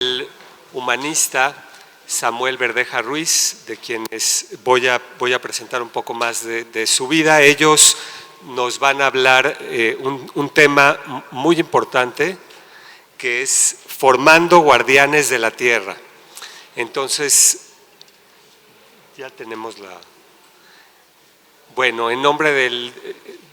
el humanista Samuel Verdeja Ruiz, de quienes voy a presentar un poco más de su vida. Ellos nos van a hablar un tema muy importante, que es formando guardianes de la tierra. Entonces, ya tenemos la... Bueno, en nombre del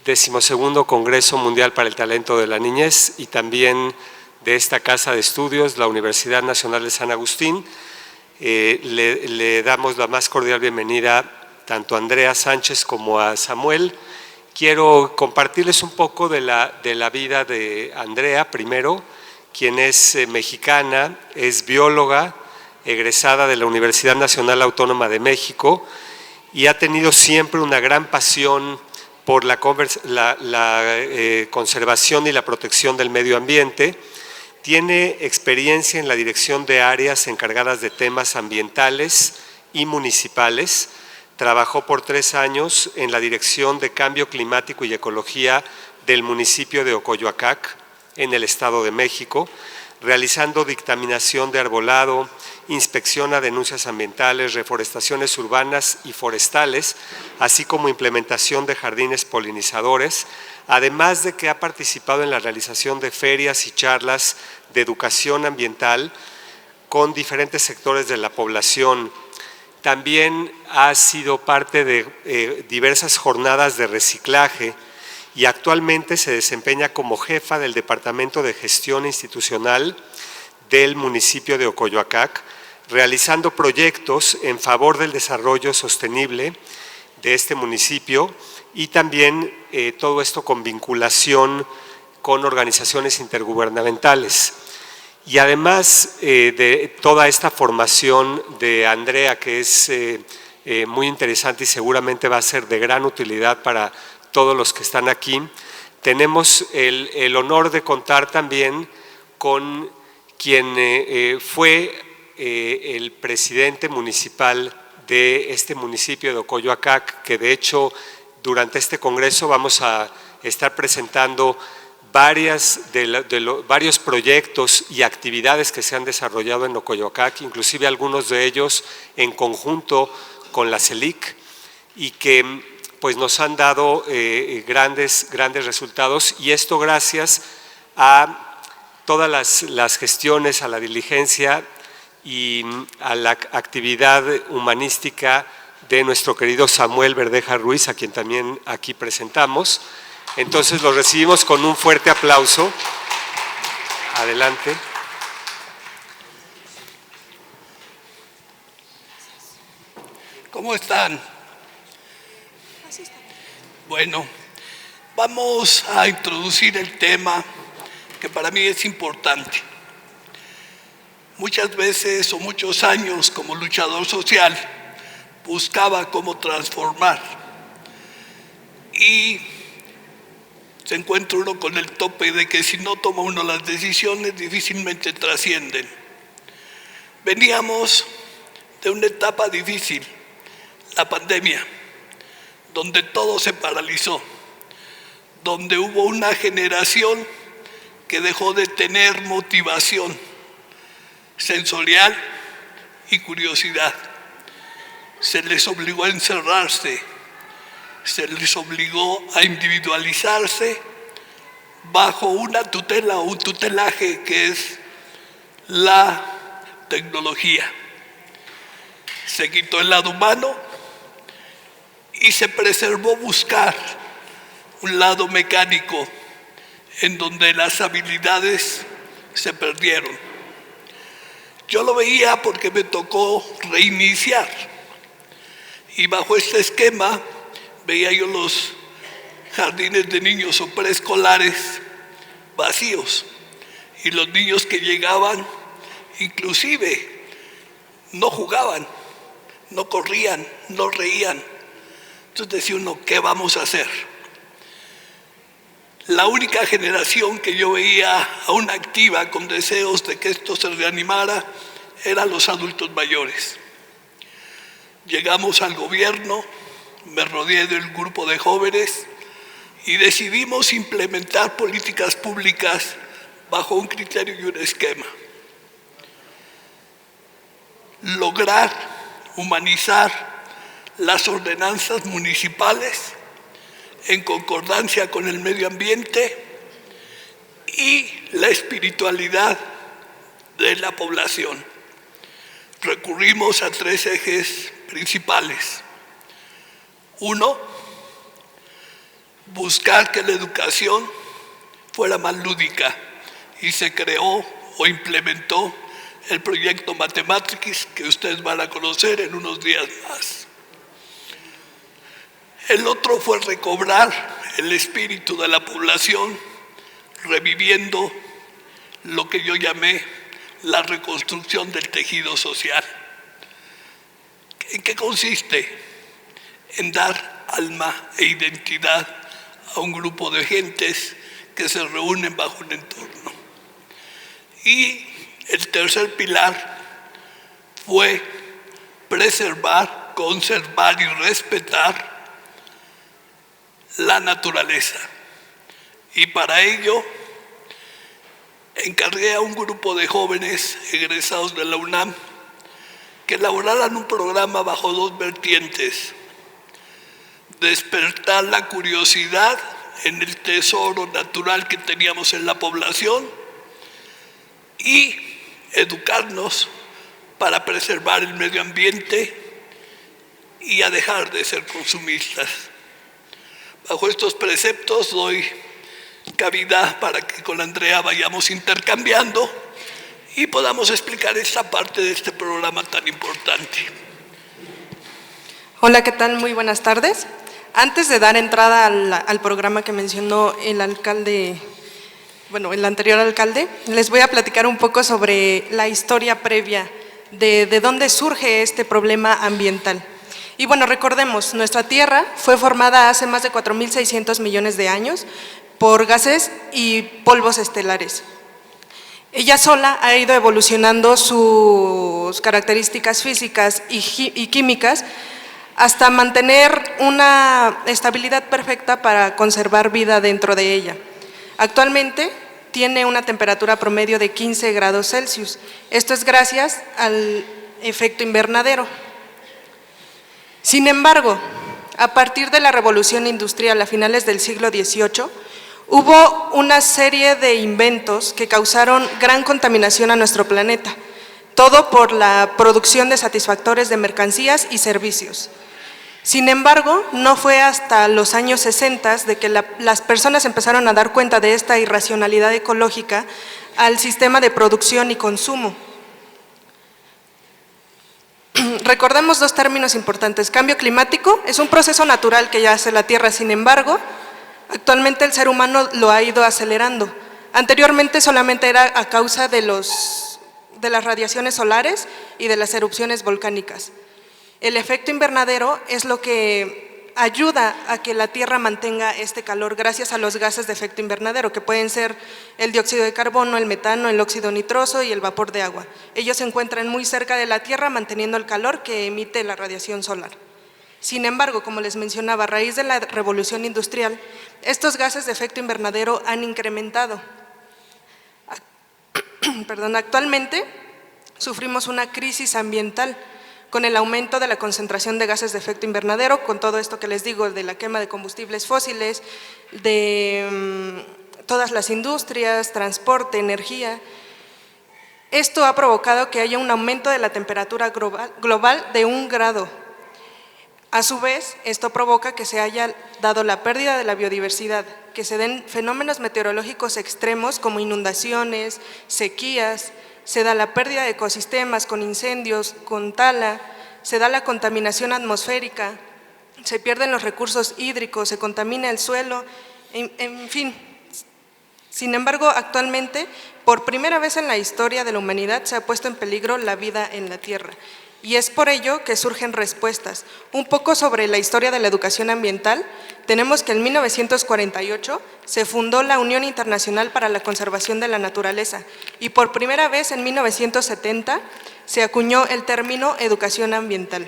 12º Congreso Mundial para el Talento de la Niñez y también de esta Casa de Estudios, la Universidad Nacional de San Agustín, le damos la más cordial bienvenida tanto a Andrea Sánchez como a Samuel. Quiero compartirles un poco de la vida de Andrea primero, quien es mexicana, es bióloga, egresada de la Universidad Nacional Autónoma de México y ha tenido siempre una gran pasión por la conservación y la protección del medio ambiente. Tiene experiencia en la dirección de áreas encargadas de temas ambientales y municipales. Trabajó por 3 años en la Dirección de Cambio Climático y Ecología del municipio de Ocoyoacac, en el Estado de México, realizando dictaminación de arbolado, inspección a denuncias ambientales, reforestaciones urbanas y forestales, así como implementación de jardines polinizadores, además de que ha participado en la realización de ferias y charlas de educación ambiental con diferentes sectores de la población. También ha sido parte de diversas jornadas de reciclaje y actualmente se desempeña como jefa del Departamento de Gestión Institucional del municipio de Ocoyoacac, realizando proyectos en favor del desarrollo sostenible de este municipio y también todo esto con vinculación con organizaciones intergubernamentales. Y además de toda esta formación de Andrea, que es muy interesante y seguramente va a ser de gran utilidad para todos los que están aquí, tenemos el honor de contar también con quien fue el presidente municipal de este municipio de Ocoyoacac, que de hecho durante este congreso vamos a estar presentando varios proyectos y actividades que se han desarrollado en Ocoyoacac, inclusive algunos de ellos en conjunto con la CELIC, y que pues nos han dado grandes resultados, y esto gracias a todas las gestiones, a la diligencia y a la actividad humanística de nuestro querido Samuel Verdeja Ruiz, a quien también aquí presentamos. Entonces los recibimos con un fuerte aplauso. Adelante. ¿Cómo están? Bueno, vamos a introducir el tema que para mí es importante. Muchas veces o muchos años como luchador social buscaba cómo transformar y se encuentra uno con el tope de que si no toma uno las decisiones difícilmente trascienden. Veníamos de una etapa difícil, la pandemia, donde todo se paralizó, donde hubo una generación que dejó de tener motivación sensorial y curiosidad. Se les obligó a encerrarse, se les obligó a individualizarse bajo una tutela o un tutelaje que es la tecnología. Se quitó el lado humano y se preservó buscar un lado mecánico en donde las habilidades se perdieron. Yo lo veía porque me tocó reiniciar y bajo este esquema veía yo los jardines de niños o preescolares vacíos y los niños que llegaban inclusive no jugaban, no corrían, no reían. Entonces decía uno, ¿qué vamos a hacer? La única generación que yo veía aún activa con deseos de que esto se reanimara eran los adultos mayores. Llegamos al gobierno, me rodeé del grupo de jóvenes y decidimos implementar políticas públicas bajo un criterio y un esquema. lograr humanizar las ordenanzas municipales en concordancia con el medio ambiente y la espiritualidad de la población. Recurrimos a 3 ejes principales. 1, buscar que la educación fuera más lúdica y se creó o implementó el proyecto Mathematics, que ustedes van a conocer en unos días más. El otro fue recobrar el espíritu de la población, reviviendo lo que yo llamé la reconstrucción del tejido social. ¿En qué consiste? En dar alma e identidad a un grupo de gentes que se reúnen bajo un entorno. Y el tercer pilar fue preservar, conservar y respetar la naturaleza. Y para ello encargué a un grupo de jóvenes egresados de la UNAM que elaboraran un programa bajo 2 vertientes: despertar la curiosidad en el tesoro natural que teníamos en la población y educarnos para preservar el medio ambiente y a dejar de ser consumistas. Bajo estos preceptos doy cabida para que con Andrea vayamos intercambiando y podamos explicar esta parte de este programa tan importante. Hola, ¿qué tal? Muy buenas tardes. Antes de dar entrada al programa que mencionó el alcalde, el anterior alcalde, les voy a platicar un poco sobre la historia previa de dónde surge este problema ambiental. Y bueno, recordemos, nuestra Tierra fue formada hace más de 4.600 millones de años por gases y polvos estelares. Ella sola ha ido evolucionando sus características físicas y químicas hasta mantener una estabilidad perfecta para conservar vida dentro de ella. Actualmente tiene una temperatura promedio de 15 grados Celsius. Esto es gracias al efecto invernadero. Sin embargo, a partir de la revolución industrial a finales del siglo XVIII, hubo una serie de inventos que causaron gran contaminación a nuestro planeta, todo por la producción de satisfactores de mercancías y servicios. Sin embargo, no fue hasta los años 60 de que las personas empezaron a dar cuenta de esta irracionalidad ecológica al sistema de producción y consumo. Recordemos 2 términos importantes. Cambio climático es un proceso natural que ya hace la Tierra, sin embargo, actualmente el ser humano lo ha ido acelerando. Anteriormente solamente era a causa de las radiaciones solares y de las erupciones volcánicas. El efecto invernadero es lo que ayuda a que la Tierra mantenga este calor gracias a los gases de efecto invernadero, que pueden ser el dióxido de carbono, el metano, el óxido nitroso y el vapor de agua. Ellos se encuentran muy cerca de la Tierra manteniendo el calor que emite la radiación solar. Sin embargo, como les mencionaba, a raíz de la revolución industrial, estos gases de efecto invernadero han incrementado. Actualmente sufrimos una crisis ambiental con el aumento de la concentración de gases de efecto invernadero, con todo esto que les digo de la quema de combustibles fósiles, de todas las industrias, transporte, energía. Esto ha provocado que haya un aumento de la temperatura global de 1 grado. A su vez, esto provoca que se haya dado la pérdida de la biodiversidad, que se den fenómenos meteorológicos extremos como inundaciones, sequías, se da la pérdida de ecosistemas con incendios, con tala, se da la contaminación atmosférica, se pierden los recursos hídricos, se contamina el suelo, en fin. Sin embargo, actualmente, por primera vez en la historia de la humanidad, se ha puesto en peligro la vida en la Tierra. Y es por ello que surgen respuestas. Un poco sobre la historia de la educación ambiental, tenemos que en 1948 se fundó la Unión Internacional para la Conservación de la Naturaleza y por primera vez en 1970 se acuñó el término educación ambiental.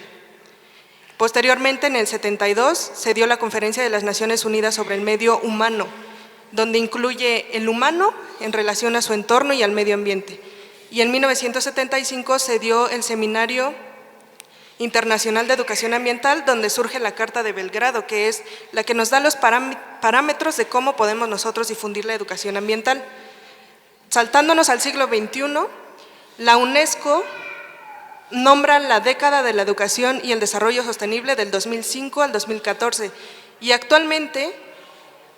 Posteriormente, en el 72, se dio la Conferencia de las Naciones Unidas sobre el Medio Humano, donde incluye el humano en relación a su entorno y al medio ambiente. y en 1975 se dio el Seminario Internacional de Educación Ambiental, donde surge la Carta de Belgrado, que es la que nos da los parámetros de cómo podemos nosotros difundir la educación ambiental. Saltándonos al siglo XXI, la UNESCO nombra la década de la educación y el desarrollo sostenible del 2005 al 2014, y actualmente,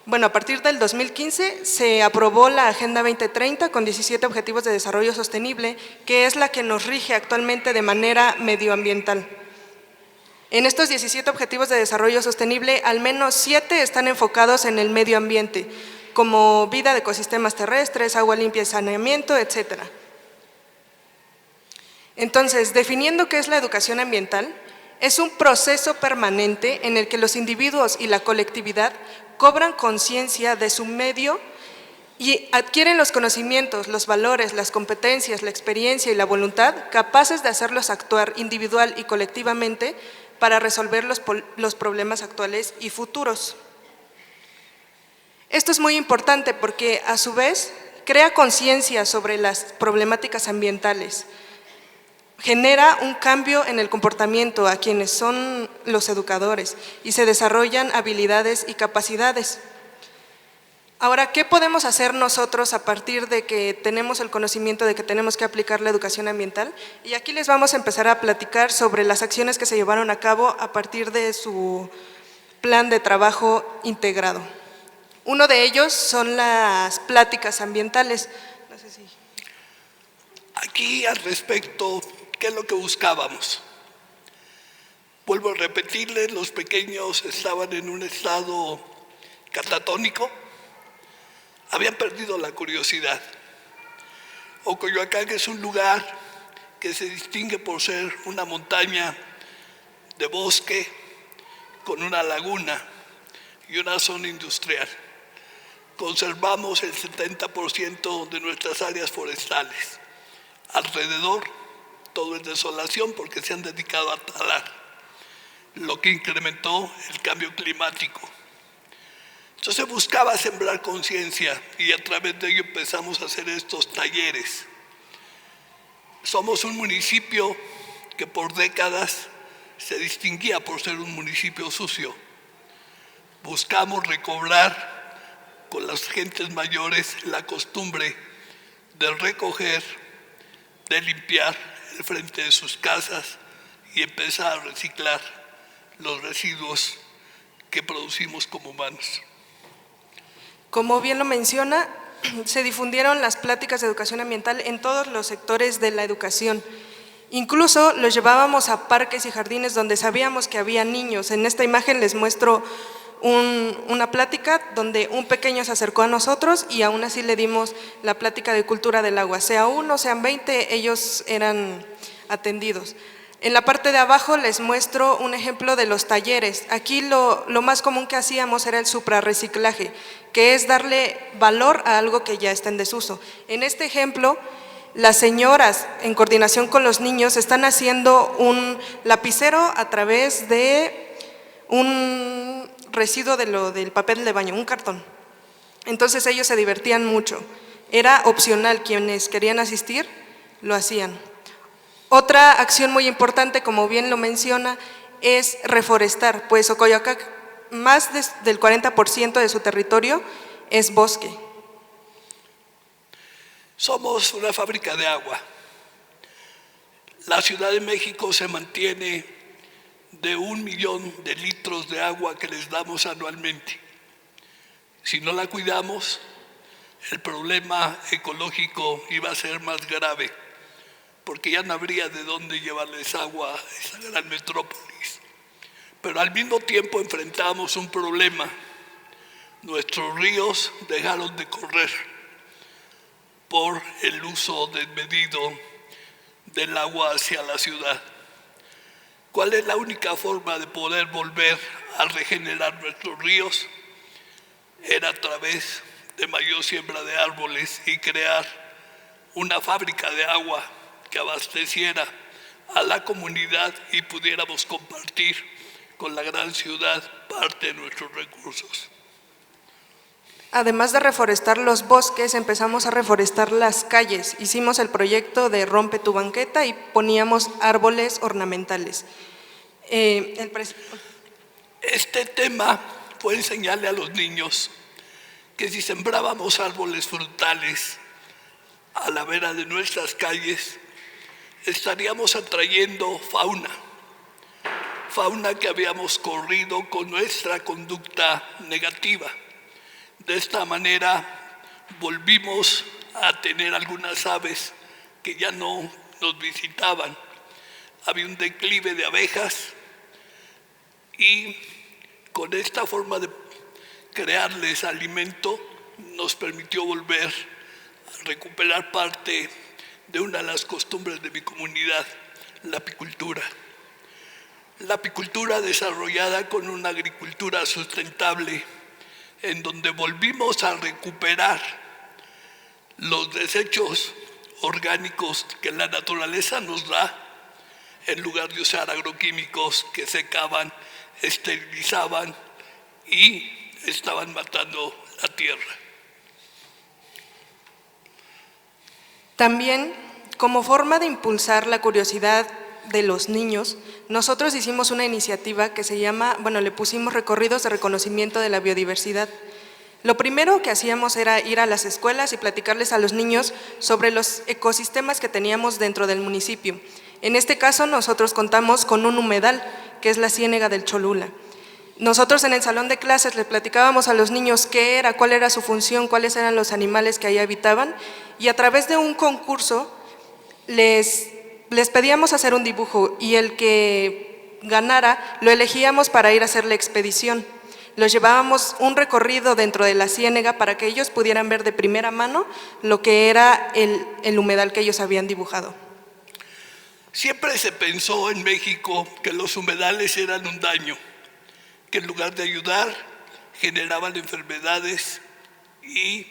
bueno, a partir del 2015 se aprobó la Agenda 2030 con 17 Objetivos de Desarrollo Sostenible, que es la que nos rige actualmente de manera medioambiental. En estos 17 Objetivos de Desarrollo Sostenible, al menos 7 están enfocados en el medio ambiente, como vida de ecosistemas terrestres, agua limpia y saneamiento, etc. Entonces, definiendo qué es la educación ambiental, es un proceso permanente en el que los individuos y la colectividad cobran conciencia de su medio y adquieren los conocimientos, los valores, las competencias, la experiencia y la voluntad capaces de hacerlos actuar individual y colectivamente para resolver los problemas actuales y futuros. Esto es muy importante porque, a su vez, crea conciencia sobre las problemáticas ambientales, genera un cambio en el comportamiento a quienes son los educadores y se desarrollan habilidades y capacidades. Ahora, ¿qué podemos hacer nosotros a partir de que tenemos el conocimiento de que tenemos que aplicar la educación ambiental? Y aquí les vamos a empezar a platicar sobre las acciones que se llevaron a cabo a partir de su plan de trabajo integrado. Uno de ellos son las pláticas ambientales. No sé si... Aquí al respecto, ¿qué es lo que buscábamos? Vuelvo a repetirles, los pequeños estaban en un estado catatónico, habían perdido la curiosidad. Ocoyoacán es un lugar que se distingue por ser una montaña de bosque con una laguna y una zona industrial. Conservamos el 70% de nuestras áreas forestales. Alrededor todo es desolación porque se han dedicado a talar, lo que incrementó el cambio climático. Entonces buscaba sembrar conciencia y a través de ello empezamos a hacer estos talleres. Somos un municipio que por décadas se distinguía por ser un municipio sucio. Buscamos recobrar con las gentes mayores la costumbre de recoger, de limpiar el frente de sus casas y empezar a reciclar los residuos que producimos como humanos. Como bien lo menciona, se difundieron las pláticas de educación ambiental en todos los sectores de la educación. Incluso los llevábamos a parques y jardines donde sabíamos que había niños. En esta imagen les muestro una plática donde un pequeño se acercó a nosotros y aún así le dimos la plática de cultura del agua. Sea uno, sean 20, ellos eran atendidos. En la parte de abajo les muestro un ejemplo de los talleres. Aquí lo más común que hacíamos era el suprarreciclaje, que es darle valor a algo que ya está en desuso. En este ejemplo, las señoras, en coordinación con los niños, están haciendo un lapicero a través de un residuo del papel de baño, un cartón. Entonces ellos se divertían mucho. Era opcional, quienes querían asistir lo hacían. Otra acción muy importante, como bien lo menciona, es reforestar, pues Ocoyoacán, más del 40% de su territorio es bosque. Somos una fábrica de agua. La Ciudad de México se mantiene de 1 millón de litros de agua que les damos anualmente. Si no la cuidamos, el problema ecológico iba a ser más grave, porque ya no habría de dónde llevarles agua a esa gran metrópolis. Pero al mismo tiempo enfrentamos un problema. Nuestros ríos dejaron de correr por el uso desmedido del agua hacia la ciudad. ¿Cuál es la única forma de poder volver a regenerar nuestros ríos? Era a través de mayor siembra de árboles y crear una fábrica de agua que abasteciera a la comunidad y pudiéramos compartir con la gran ciudad parte de nuestros recursos. Además de reforestar los bosques, empezamos a reforestar las calles. Hicimos el proyecto de Rompe tu banqueta y poníamos árboles ornamentales. Este tema fue enseñarle a los niños que si sembrábamos árboles frutales a la vera de nuestras calles, estaríamos atrayendo fauna que habíamos corrido con nuestra conducta negativa. De esta manera volvimos a tener algunas aves que ya no nos visitaban. Había un declive de abejas y con esta forma de crearles alimento nos permitió volver a recuperar parte de una de las costumbres de mi comunidad, la apicultura. La apicultura desarrollada con una agricultura sustentable, en donde volvimos a recuperar los desechos orgánicos que la naturaleza nos da, en lugar de usar agroquímicos que secaban, esterilizaban y estaban matando la tierra. También, como forma de impulsar la curiosidad de los niños, nosotros hicimos una iniciativa que se llama, le pusimos recorridos de reconocimiento de la biodiversidad. Lo primero que hacíamos era ir a las escuelas y platicarles a los niños sobre los ecosistemas que teníamos dentro del municipio. En este caso, nosotros contamos con un humedal, que es la Ciénega del Cholula. Nosotros en el salón de clases les platicábamos a los niños qué era, cuál era su función, cuáles eran los animales que ahí habitaban, y a través de un concurso les pedíamos hacer un dibujo y el que ganara lo elegíamos para ir a hacer la expedición. Los llevábamos un recorrido dentro de la ciénega para que ellos pudieran ver de primera mano lo que era el humedal que ellos habían dibujado. Siempre se pensó en México que los humedales eran un daño, que en lugar de ayudar generaban enfermedades y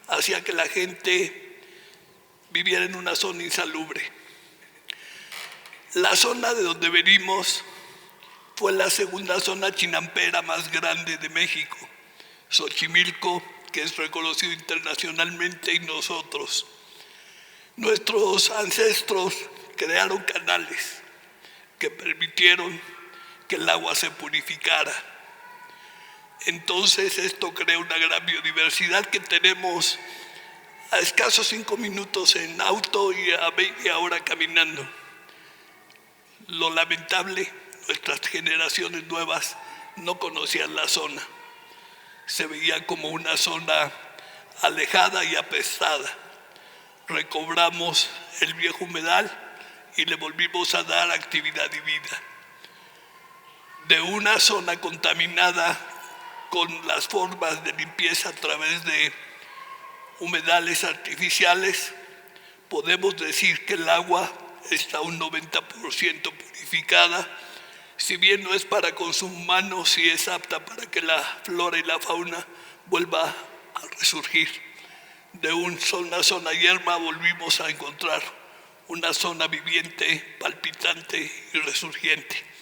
hacía que la gente viviera en una zona insalubre. La zona de donde venimos fue la segunda zona chinampera más grande de México, Xochimilco, que es reconocido internacionalmente, y nosotros. Nuestros ancestros crearon canales que permitieron que el agua se purificara. Entonces esto crea una gran biodiversidad que tenemos a escasos 5 minutos en auto y a media hora caminando. Lo lamentable, nuestras generaciones nuevas no conocían la zona. Se veía como una zona alejada y apestada. Recobramos el viejo humedal y le volvimos a dar actividad y vida. De una zona contaminada con las formas de limpieza a través de humedales artificiales, podemos decir que el agua está un 90% purificada. Si bien no es para consumo humano, sí es apta para que la flora y la fauna vuelva a resurgir. De una zona yerma volvimos a encontrar una zona viviente, palpitante y resurgiente.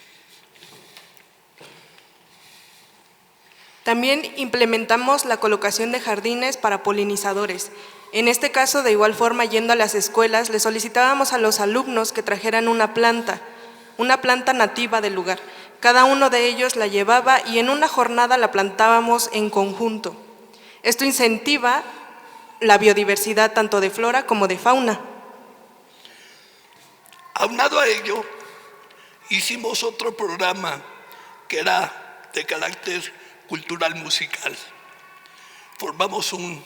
También implementamos la colocación de jardines para polinizadores. En este caso, de igual forma, yendo a las escuelas, les solicitábamos a los alumnos que trajeran una planta nativa del lugar. Cada uno de ellos la llevaba y en una jornada la plantábamos en conjunto. Esto incentiva la biodiversidad tanto de flora como de fauna. Aunado a ello, hicimos otro programa que era de carácter cultural musical. Formamos un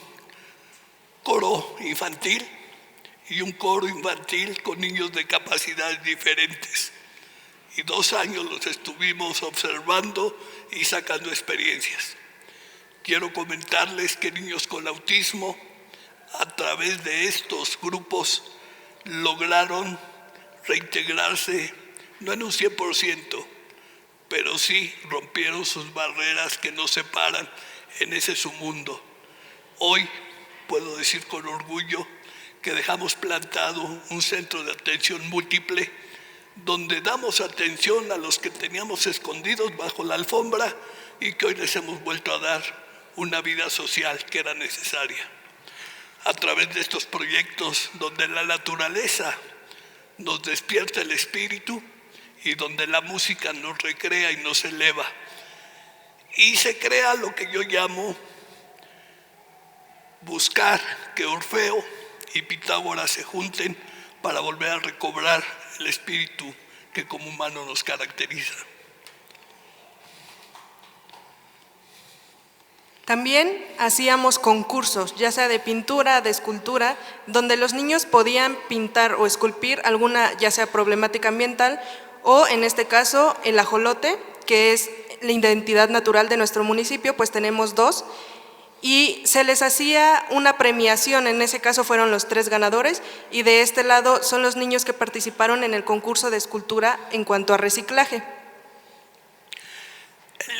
coro infantil y un coro infantil con niños de capacidades diferentes. Y 2 años los estuvimos observando y sacando experiencias. Quiero comentarles que niños con autismo, a través de estos grupos, lograron reintegrarse, no en un 100%, pero sí rompieron sus barreras que nos separan en ese su mundo. Hoy puedo decir con orgullo que dejamos plantado un centro de atención múltiple donde damos atención a los que teníamos escondidos bajo la alfombra y que hoy les hemos vuelto a dar una vida social que era necesaria. A través de estos proyectos donde la naturaleza nos despierta el espíritu y donde la música nos recrea y nos eleva. Y se crea lo que yo llamo buscar que Orfeo y Pitágoras se junten para volver a recobrar el espíritu que como humano nos caracteriza. También hacíamos concursos, ya sea de pintura, de escultura, donde los niños podían pintar o esculpir alguna, ya sea problemática ambiental, o en este caso el ajolote, que es la identidad natural de nuestro municipio, pues tenemos 2, y se les hacía una premiación, en ese caso fueron los 3 ganadores, y de este lado son los niños que participaron en el concurso de escultura en cuanto a reciclaje.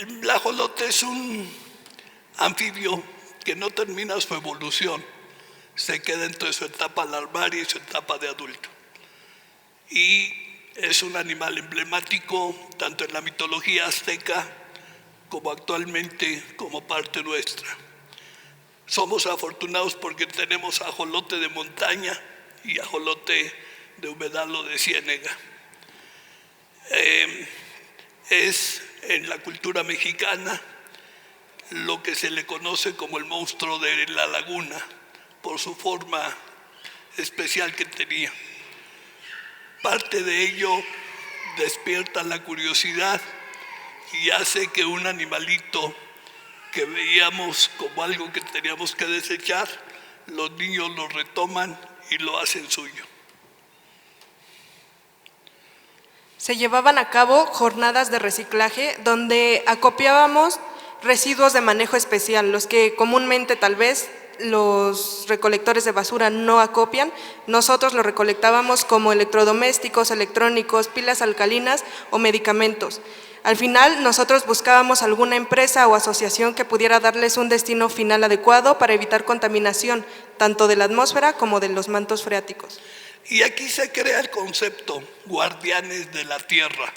El ajolote es un anfibio que no termina su evolución, se queda entre su etapa larvaria y su etapa de adulto. Y es un animal emblemático tanto en la mitología azteca como actualmente como parte nuestra. Somos afortunados porque tenemos ajolote de montaña y ajolote de humedal o de ciénega. Es en la cultura mexicana lo que se le conoce como el monstruo de la laguna, por su forma especial que tenía. Parte de ello despierta la curiosidad y hace que un animalito que veíamos como algo que teníamos que desechar, los niños lo retoman y lo hacen suyo. Se llevaban a cabo jornadas de reciclaje donde acopiábamos residuos de manejo especial, los que comúnmente tal vez los recolectores de basura no acopian. Nosotros lo recolectábamos como electrodomésticos, electrónicos, pilas alcalinas o medicamentos. Al final nosotros buscábamos alguna empresa o asociación que pudiera darles un destino final adecuado para evitar contaminación, tanto de la atmósfera como de los mantos freáticos. Y aquí se crea el concepto guardianes de la tierra.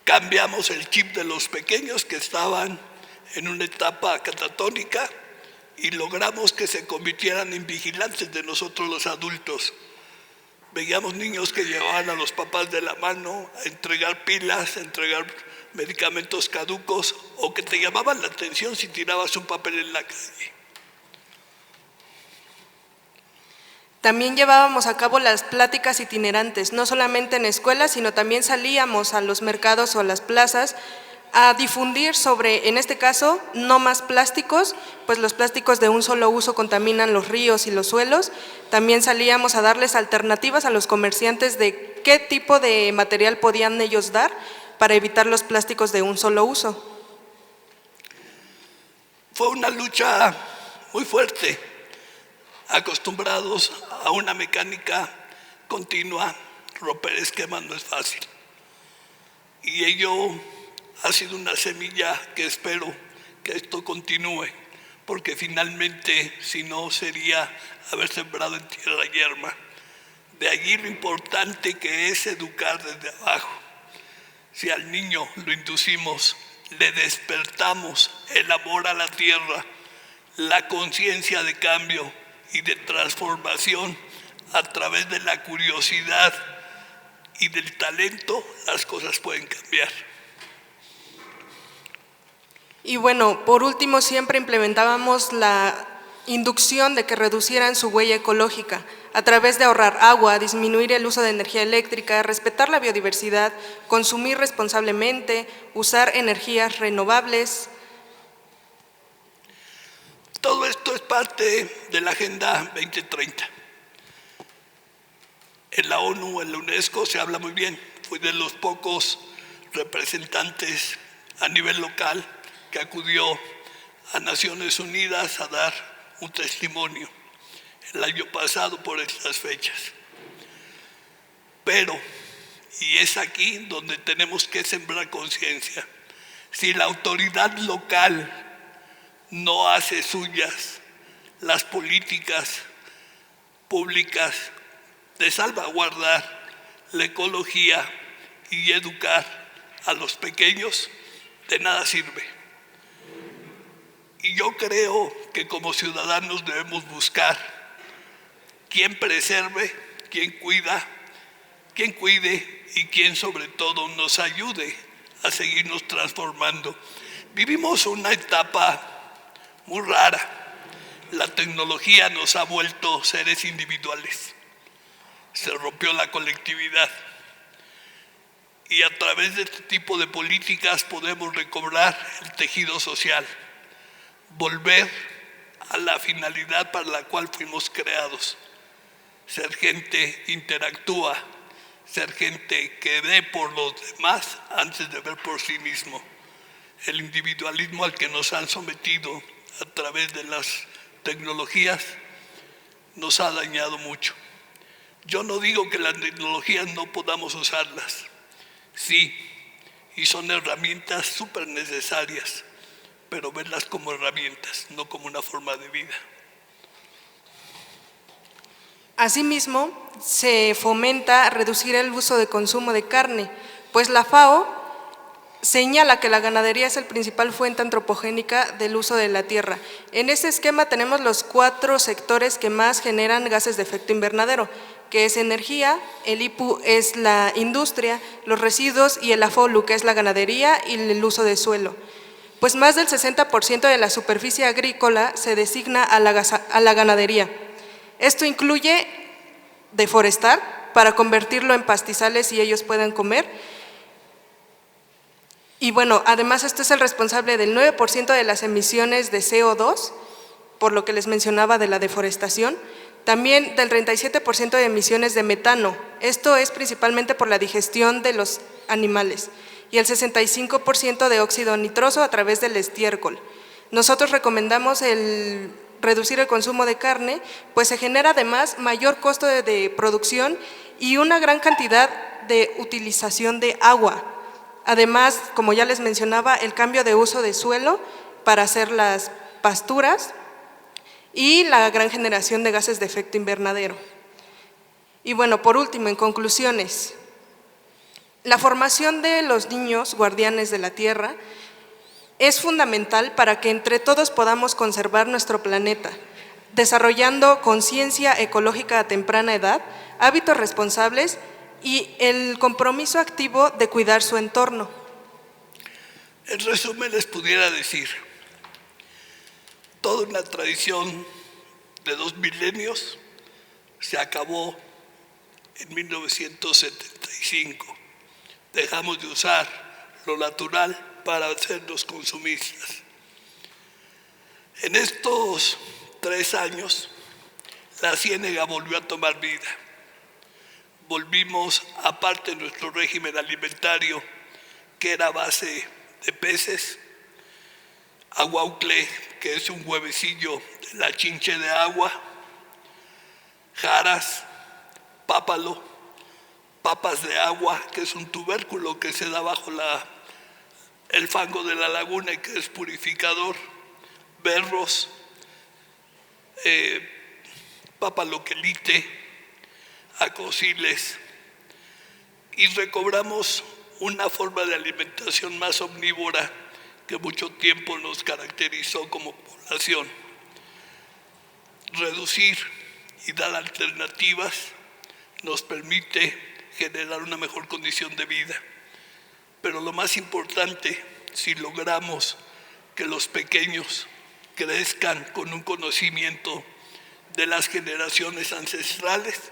Cambiamos el chip de los pequeños que estaban en una etapa catatónica y logramos que se convirtieran en vigilantes de nosotros los adultos. Veíamos niños que llevaban a los papás de la mano a entregar pilas, a entregar medicamentos caducos o que te llamaban la atención si tirabas un papel en la calle. También llevábamos a cabo las pláticas itinerantes, no solamente en escuelas, sino también salíamos a los mercados o a las plazas a difundir sobre, en este caso, no más plásticos, pues los plásticos de un solo uso contaminan los ríos y los suelos. También salíamos a darles alternativas a los comerciantes de qué tipo de material podían ellos dar para evitar los plásticos de un solo uso. Fue una lucha muy fuerte, acostumbrados a una mecánica continua, romper esquemas no es fácil. Y ello ha sido una semilla que espero que esto continúe, porque finalmente, si no, sería haber sembrado en tierra yerma. De allí lo importante que es educar desde abajo. Si al niño lo inducimos, le despertamos el amor a la tierra, la conciencia de cambio y de transformación a través de la curiosidad y del talento, las cosas pueden cambiar. Y bueno, por último, siempre implementábamos la inducción de que reducieran su huella ecológica a través de ahorrar agua, disminuir el uso de energía eléctrica, respetar la biodiversidad, consumir responsablemente, usar energías renovables. Todo esto es parte de la Agenda 2030. En la ONU, en la UNESCO se habla muy bien. Fui de los pocos representantes a nivel local que acudió a Naciones Unidas a dar un testimonio el año pasado por estas fechas. Pero, y es aquí donde tenemos que sembrar conciencia, si la autoridad local no hace suyas las políticas públicas de salvaguardar la ecología y educar a los pequeños, de nada sirve. Y yo creo que como ciudadanos debemos buscar quién preserve, quién cuide y quién sobre todo nos ayude a seguirnos transformando. Vivimos una etapa muy rara. La tecnología nos ha vuelto seres individuales. Se rompió la colectividad. Y a través de este tipo de políticas podemos recobrar el tejido social, volver a la finalidad para la cual fuimos creados. Ser gente interactúa, ser gente que ve por los demás antes de ver por sí mismo. El individualismo al que nos han sometido a través de las tecnologías nos ha dañado mucho. Yo no digo que las tecnologías no podamos usarlas. Sí, y son herramientas súper necesarias, pero verlas como herramientas, no como una forma de vida. Asimismo, se fomenta reducir el uso de consumo de carne, pues la FAO señala que la ganadería es el principal fuente antropogénica del uso de la tierra. En este esquema tenemos los 4 sectores que más generan gases de efecto invernadero, que es energía, el IPU es la industria, los residuos y el AFOLU, que es la ganadería y el uso de suelo. Pues más del 60% de la superficie agrícola se designa a la ganadería. Esto incluye deforestar para convertirlo en pastizales y ellos puedan comer. Y bueno, además esto es el responsable del 9% de las emisiones de CO2, por lo que les mencionaba de la deforestación, también del 37% de emisiones de metano, esto es principalmente por la digestión de los animales, y el 65% de óxido nitroso a través del estiércol. Nosotros recomendamos reducir el consumo de carne, pues se genera además mayor costo de producción y una gran cantidad de utilización de agua. Además, como ya les mencionaba, el cambio de uso de suelo para hacer las pasturas y la gran generación de gases de efecto invernadero. Y bueno, por último, en conclusiones, la formación de los niños guardianes de la tierra es fundamental para que entre todos podamos conservar nuestro planeta, desarrollando conciencia ecológica a temprana edad, hábitos responsables y el compromiso activo de cuidar su entorno. En resumen, les pudiera decir, toda una tradición de 2 milenios se acabó en 1975. Dejamos de usar lo natural para hacernos consumistas. En estos 3 años, la ciénaga volvió a tomar vida. Volvimos, aparte de nuestro régimen alimentario, que era a base de peces, aguaucle, que es un huevecillo de la chinche de agua, jaras, pápalo, papas de agua, que es un tubérculo que se da bajo el fango de la laguna y que es purificador, berros, papaloquelite, acosiles, y recobramos una forma de alimentación más omnívora que mucho tiempo nos caracterizó como población. Reducir y dar alternativas nos permite generar una mejor condición de vida. Pero lo más importante, si logramos que los pequeños crezcan con un conocimiento de las generaciones ancestrales,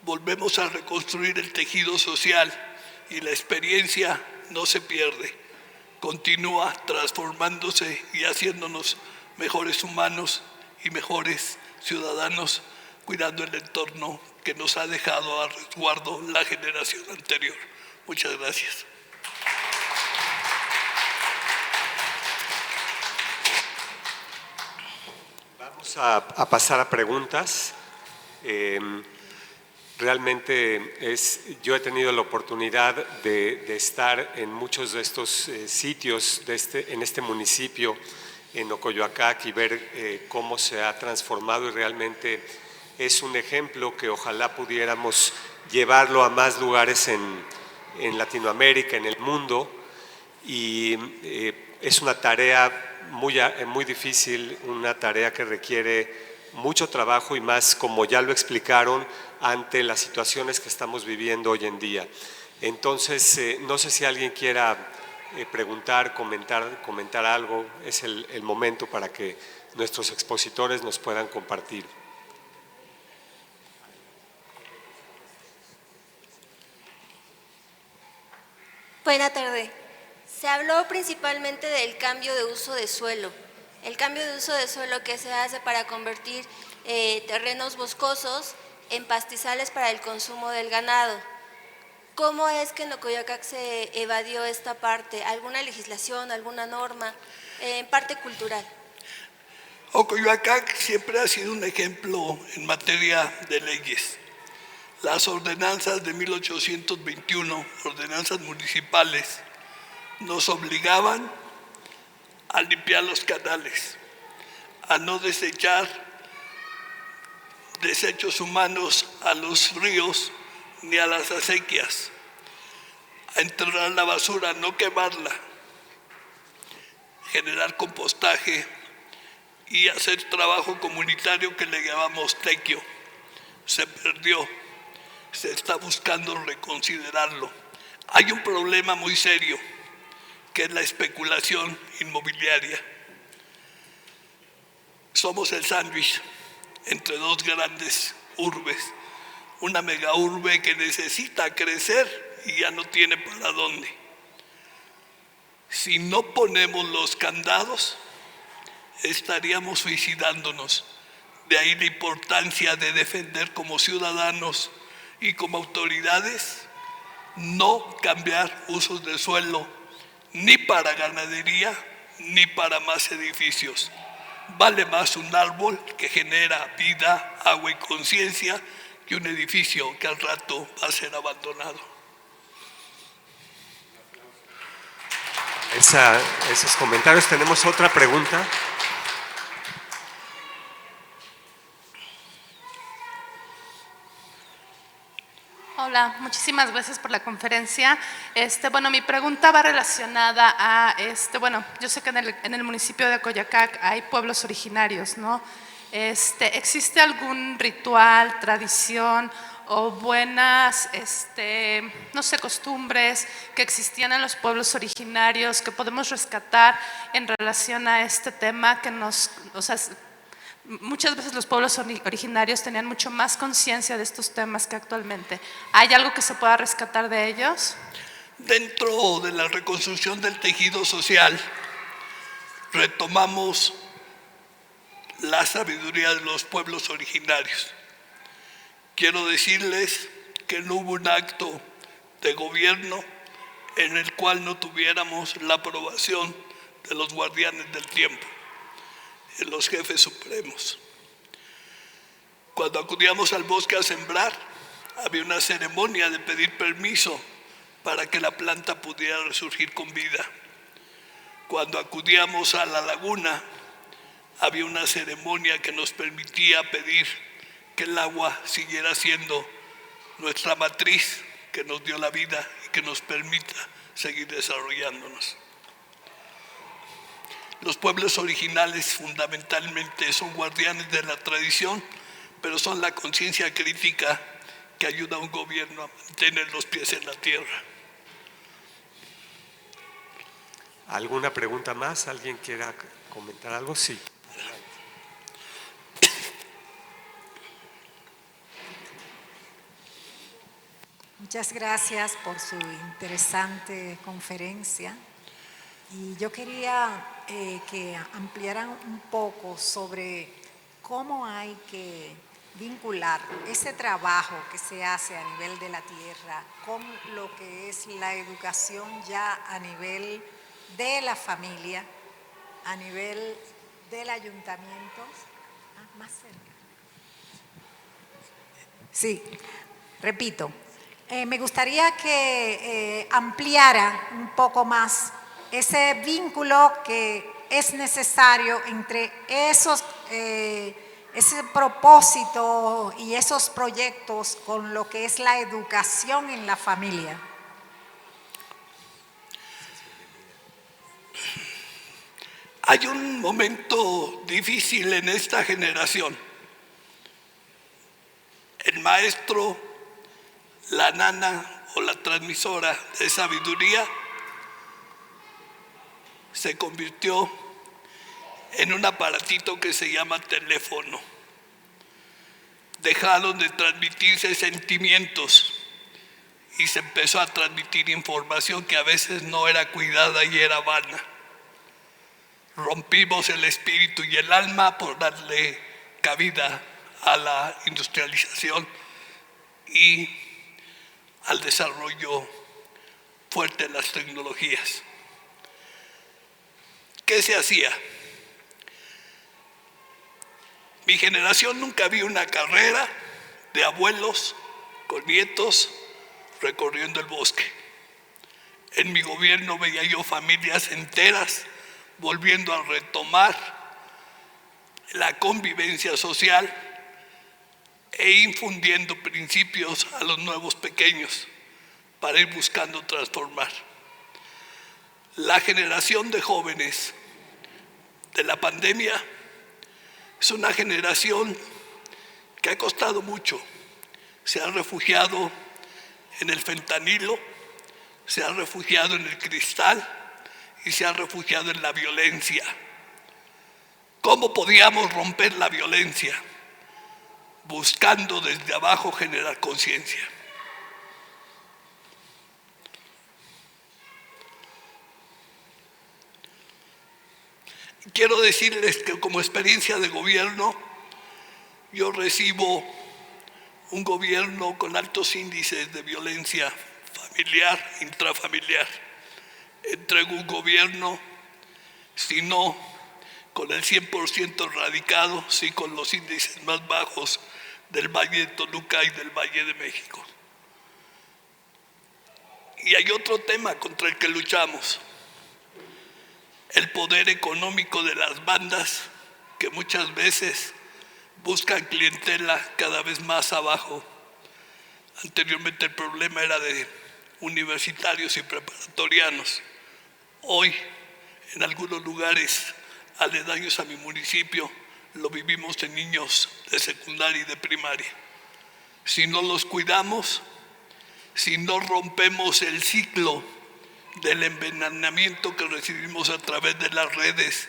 volvemos a reconstruir el tejido social y la experiencia no se pierde, continúa transformándose y haciéndonos mejores humanos y mejores ciudadanos, cuidando el entorno que nos ha dejado a resguardo la generación anterior. Muchas gracias. Vamos a pasar a preguntas. Realmente yo he tenido la oportunidad de estar en muchos de estos sitios en este municipio, en Ocoyoacac, y ver cómo se ha transformado, y realmente es un ejemplo que ojalá pudiéramos llevarlo a más lugares en Latinoamérica, en el mundo, y es una tarea muy difícil, una tarea que requiere mucho trabajo y más, como ya lo explicaron, ante las situaciones que estamos viviendo hoy en día. Entonces, no sé si alguien quiera preguntar, comentar algo. Es el momento para que nuestros expositores nos puedan compartir. Buena tarde. Se habló principalmente del cambio de uso de suelo. El cambio de uso de suelo que se hace para convertir terrenos boscosos en pastizales para el consumo del ganado. ¿Cómo es que en Ocoyoacac se evadió esta parte? ¿Alguna legislación, alguna norma, en parte cultural? Ocoyoacac siempre ha sido un ejemplo en materia de leyes. Las ordenanzas de 1821, ordenanzas municipales, nos obligaban a limpiar los canales, a no desechar desechos humanos a los ríos ni a las acequias, a enterrar la basura, no quemarla, generar compostaje y hacer trabajo comunitario que le llamamos tequio. Se perdió, se está buscando reconsiderarlo. Hay un problema muy serio, que es la especulación inmobiliaria. Somos el sándwich entre dos grandes urbes, una megaurbe que necesita crecer y ya no tiene para dónde. Si no ponemos los candados, estaríamos suicidándonos. De ahí la importancia de defender como ciudadanos y como autoridades no cambiar usos de suelo ni para ganadería ni para más edificios. Vale más un árbol que genera vida, agua y conciencia que un edificio que al rato va a ser abandonado. Esos comentarios. Tenemos otra pregunta. Hola, muchísimas gracias por la conferencia. Bueno, mi pregunta va relacionada a, bueno, yo sé que en el municipio de Ocoyoacac hay pueblos originarios, ¿no? ¿Existe algún ritual, tradición o buenas, no sé, costumbres que existían en los pueblos originarios que podemos rescatar en relación a este tema que muchas veces los pueblos originarios tenían mucho más conciencia de estos temas que actualmente? ¿Hay algo que se pueda rescatar de ellos? Dentro de la reconstrucción del tejido social, retomamos la sabiduría de los pueblos originarios. Quiero decirles que no hubo un acto de gobierno en el cual no tuviéramos la aprobación de los guardianes del tiempo, de los jefes supremos. Cuando acudíamos al bosque a sembrar, había una ceremonia de pedir permiso para que la planta pudiera resurgir con vida. Cuando acudíamos a la laguna, había una ceremonia que nos permitía pedir que el agua siguiera siendo nuestra matriz, que nos dio la vida y que nos permita seguir desarrollándonos. Los pueblos originales fundamentalmente son guardianes de la tradición, pero son la conciencia crítica que ayuda a un gobierno a mantener los pies en la tierra. ¿Alguna pregunta más? ¿Alguien quiera comentar algo? Sí. Muchas gracias por su interesante conferencia. Y yo quería que ampliaran un poco sobre cómo hay que vincular ese trabajo que se hace a nivel de la tierra con lo que es la educación ya a nivel de la familia, a nivel del ayuntamiento. Más cerca. Sí, repito. Me gustaría que ampliara un poco más ese vínculo que es necesario entre ese propósito y esos proyectos con lo que es la educación en la familia. Hay un momento difícil en esta generación. El maestro, la nana o la transmisora de sabiduría se convirtió en un aparatito que se llama teléfono. Dejaron de transmitirse sentimientos y se empezó a transmitir información que a veces no era cuidada y era vana. Rompimos el espíritu y el alma por darle cabida a la industrialización y al desarrollo fuerte de las tecnologías. ¿Qué se hacía? Mi generación nunca vio una carrera de abuelos con nietos recorriendo el bosque. En mi gobierno veía yo familias enteras volviendo a retomar la convivencia social e infundiendo principios a los nuevos pequeños para ir buscando transformar. La generación de jóvenes de la pandemia es una generación que ha costado mucho. Se ha refugiado en el fentanilo, se ha refugiado en el cristal y se ha refugiado en la violencia. ¿Cómo podíamos romper la violencia? Buscando desde abajo generar conciencia. Quiero decirles que como experiencia de gobierno, yo recibo un gobierno con altos índices de violencia familiar, intrafamiliar. Entrego un gobierno, si no con el 100% radicado, sí con los índices más bajos del Valle de Toluca y del Valle de México. Y hay otro tema contra el que luchamos: el poder económico de las bandas, que muchas veces buscan clientela cada vez más abajo. Anteriormente el problema era de universitarios y preparatorianos. Hoy, en algunos lugares aledaños a mi municipio, lo vivimos en niños de secundaria y de primaria. Si no los cuidamos, si no rompemos el ciclo del envenenamiento que recibimos a través de las redes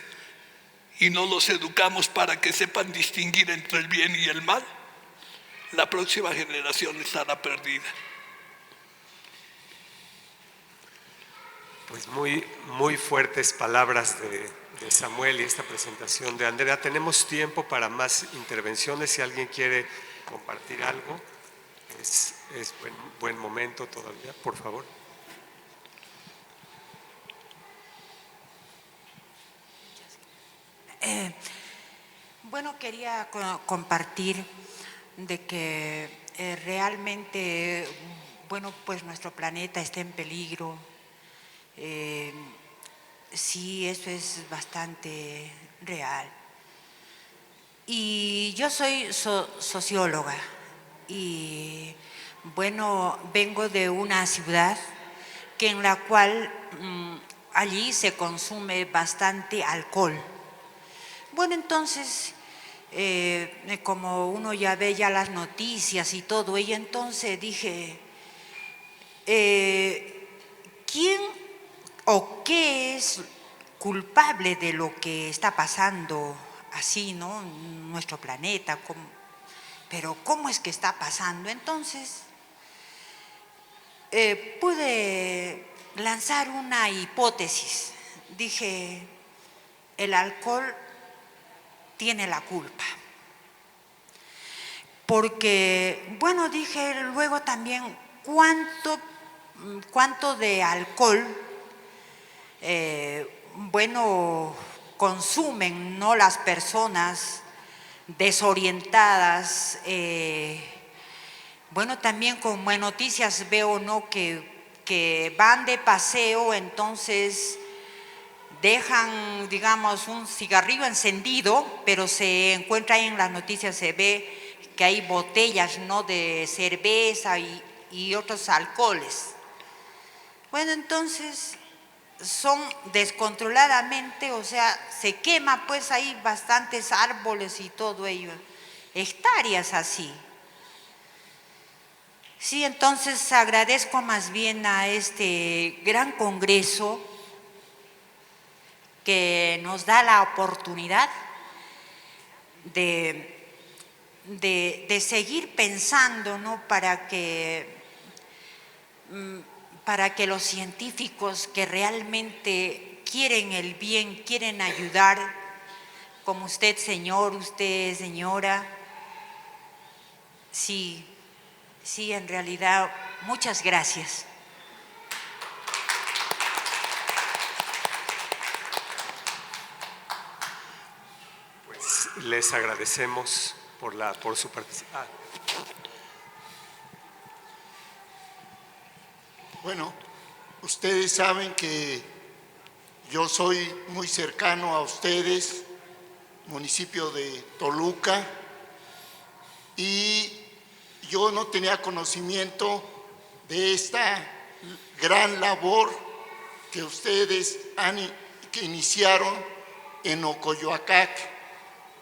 y no los educamos para que sepan distinguir entre el bien y el mal, la próxima generación estará perdida. Pues muy fuertes palabras de Samuel y esta presentación de Andrea. Tenemos tiempo para más intervenciones. Si alguien quiere compartir algo, es buen momento todavía, por favor. Bueno, quería compartir de que realmente, bueno, pues nuestro planeta está en peligro. Sí, eso es bastante real. Y yo soy socióloga y, bueno, vengo de una ciudad en la cual allí se consume bastante alcohol. Bueno, entonces, como uno ya ve ya las noticias y todo, y entonces dije, ¿quién o qué es culpable de lo que está pasando así, ¿no? En nuestro planeta, pero ¿cómo es que está pasando? Entonces, pude lanzar una hipótesis. Dije, el alcohol tiene la culpa. Porque, bueno, dije luego también, ¿cuánto de alcohol bueno, consumen, ¿no?, las personas desorientadas? Bueno, también como en noticias veo, ¿no?, que van de paseo, entonces dejan, digamos, un cigarrillo encendido, pero se encuentra ahí en las noticias, se ve que hay botellas, ¿no?, de cerveza y otros alcoholes. Bueno, entonces son descontroladamente, o sea, se quema pues ahí bastantes árboles y todo ello, hectáreas así. Sí, entonces agradezco más bien a este gran congreso que nos da la oportunidad de seguir pensando, ¿no? Para que los científicos que realmente quieren el bien, quieren ayudar, como usted, señor, usted, señora, sí, en realidad, muchas gracias. Pues les agradecemos por su participación. Bueno, ustedes saben que yo soy muy cercano a ustedes, municipio de Toluca, y yo no tenía conocimiento de esta gran labor que ustedes que iniciaron en Ocoyoacac.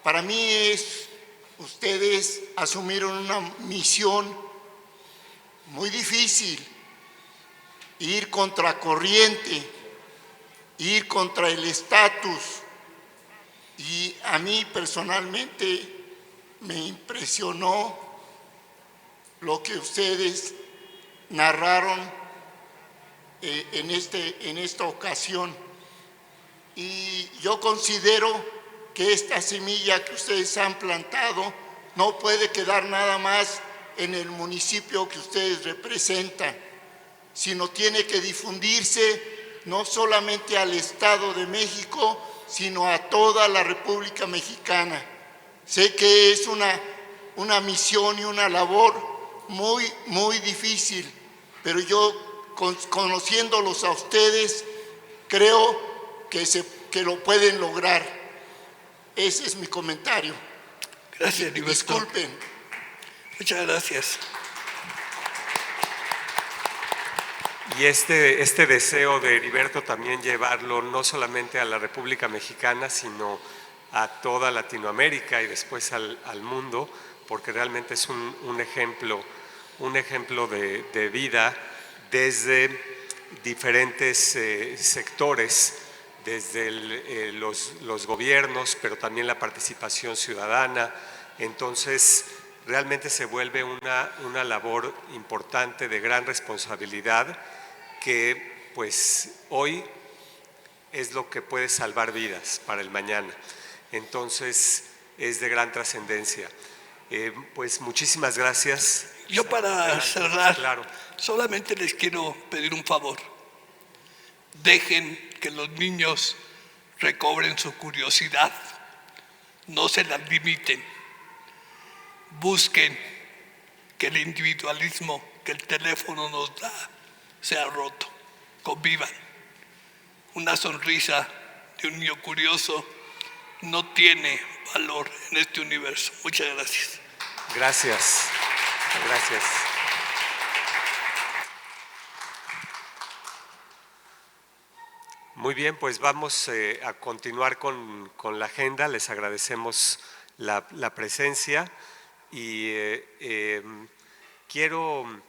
Para mí ustedes asumieron una misión muy difícil, ir contracorriente, ir contra el estatus, y a mí personalmente me impresionó lo que ustedes narraron en esta ocasión. Y yo considero que esta semilla que ustedes han plantado no puede quedar nada más en el municipio que ustedes representan, sino tiene que difundirse no solamente al Estado de México, sino a toda la República Mexicana. Sé que es una misión y una labor muy, muy difícil, pero yo, conociéndolos a ustedes, creo que lo pueden lograr. Ese es mi comentario. Gracias, Heriberto. Disculpen. Muchas gracias. Y este deseo de Heriberto también llevarlo no solamente a la República Mexicana, sino a toda Latinoamérica y después al mundo, porque realmente es un ejemplo de vida desde diferentes sectores, desde los gobiernos, pero también la participación ciudadana. Entonces, realmente se vuelve una labor importante de gran responsabilidad que pues hoy es lo que puede salvar vidas para el mañana. Entonces, es de gran trascendencia. Pues muchísimas gracias. Yo para cerrar, claro, solamente les quiero pedir un favor. Dejen que los niños recobren su curiosidad, no se la limiten. Busquen que el individualismo que el teléfono nos da sea roto, convivan. Una sonrisa de un niño curioso no tiene valor en este universo. Muchas gracias. Gracias. Gracias. Muy bien, pues vamos a continuar con la agenda. Les agradecemos la presencia y quiero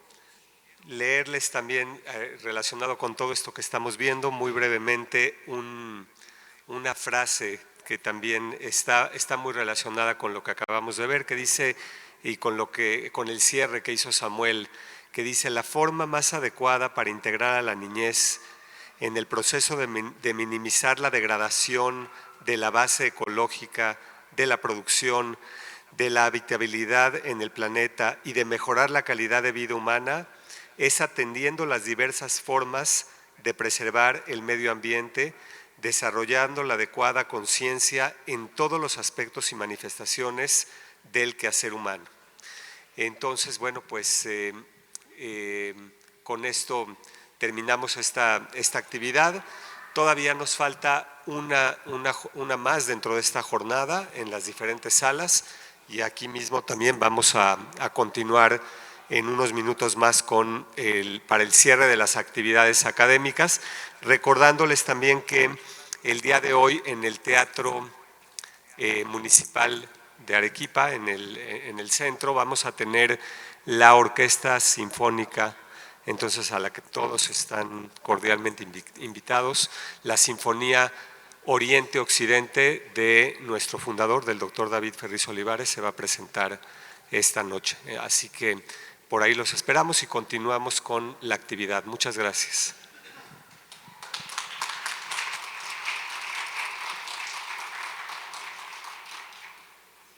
leerles también, relacionado con todo esto que estamos viendo, muy brevemente una frase que también está muy relacionada con lo que acabamos de ver, que dice, y con el cierre que hizo Samuel, que dice: la forma más adecuada para integrar a la niñez en el proceso de minimizar la degradación de la base ecológica, de la producción, de la habitabilidad en el planeta y de mejorar la calidad de vida humana es atendiendo las diversas formas de preservar el medio ambiente, desarrollando la adecuada conciencia en todos los aspectos y manifestaciones del quehacer humano. Entonces, bueno, pues con esto terminamos esta actividad. Todavía nos falta una más dentro de esta jornada en las diferentes salas, y aquí mismo también vamos a continuar en unos minutos más para el cierre de las actividades académicas, recordándoles también que el día de hoy en el Teatro Municipal de Arequipa, en el centro, vamos a tener la Orquesta Sinfónica, entonces a la que todos están cordialmente invitados, la Sinfonía Oriente-Occidente de nuestro fundador, del doctor David Ferriz Olivares, se va a presentar esta noche. Así que por ahí los esperamos y continuamos con la actividad. Muchas gracias.